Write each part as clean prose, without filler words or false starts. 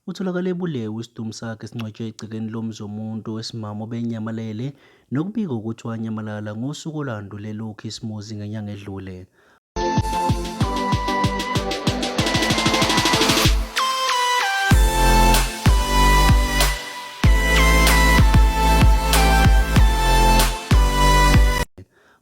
Utholakale ebulewe isidumbu sakhe esingcwatshwe egcekeni lomuzi womuntu wesimame obenyamalele nokubika ukuthi wanyamalala ngosuku olandulele ukhisimusi ngenyanga edlule.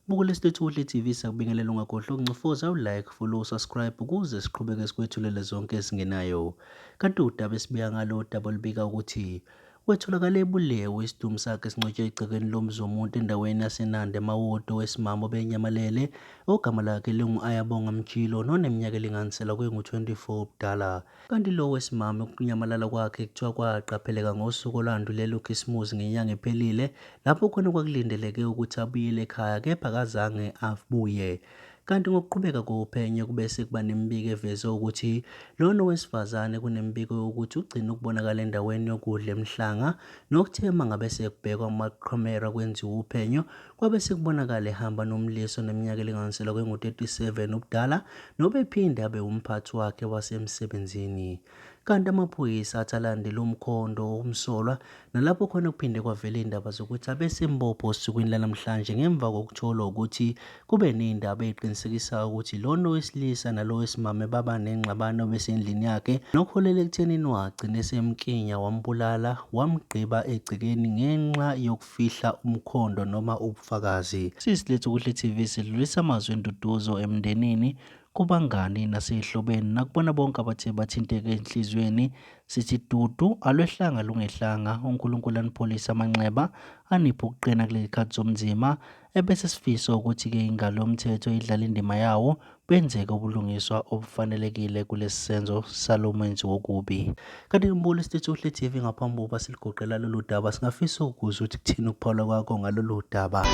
Buku Lesithuhle TV sakubingelela ungakhohlwa ukuncofoza u-like, follow, subscribe ukuze siqhubeke sikwethulele zonke ezingenayo. Kanti udaba esibika ngalo udaba olubika ukuthi wetholakale ebulewe isidumbu sakhe esingcwatshwe egcekeni lomuzi womuntu endaweni yaseNandi eMawoto wesimame obenyamalele ogama lakhe lingu-Ayabonga Mtshilo noneminyaka elinganiselwa kwengu-24 ubudala. Kanti lo wesimame ukunyamalala kwakhe kuthiwa kwaqapheleka ngosuku olandulela ukhisimusi ngenyanga ephelile lapho khona kwakulindeleke ukuthi abuyele ekhaya kepha akazange abuye. Kanti ngokuqhubeka kophenyo kubese kuba nemibiko eveze ukuthi lona owesifazane kunemibiko yokuthi ugcina ukubonakala endaweni yokudla eMhlanga nokuthema ngabe sekubhekwa amaqhamera kwenziwa uphenyo kwabe sekubonakala ehamba nomlisi oneminyaka elinganiselwa kwengu-37 ubudala nobephinde abe umphathi wakhe wasemsebenzini. Kanti amaphoyisa athi alandela umkhondo womsolwa nalapho khona kuphinde kwavela iy'ndaba zokuthi abesembopho osukwini lanamhlanje ngemva kokutholwa ukuthi kube ney'ndaba ey'qinisekisayo ukuthi lona owesilisa nalo wesimame baba nengxabano besendlini yakhe nokuholela ekuthenini wagcina esemkinya wambulala wamgqiba egcekeni ngenxa yokufihla umkhondo noma ubufakazi. Sisilethu Kuhle TV sidlulisa amazwi enduduzo emndenini kubangani nasey'hlobeni nakubona bonke abathe bathinteka enhliziyweni. Sithi dudu alwehlanga lungehlanga, uNkulunkulu anipholise amanxeba aniphe ukuqina kuleli khathi zomzimba ebese sifisa ukuthi-ke ingalo yomthetho idlale indima yawo benzeke ubulungiswa obufanelekile kulesi senzo salo menzi wokubi. Kanti Buku Lesithuhle TV ngaphambi kokuba siligoqela lolu daba singafisa ukuzwa ukuthi kuthini ukuphawula kwakho ngalolu daba.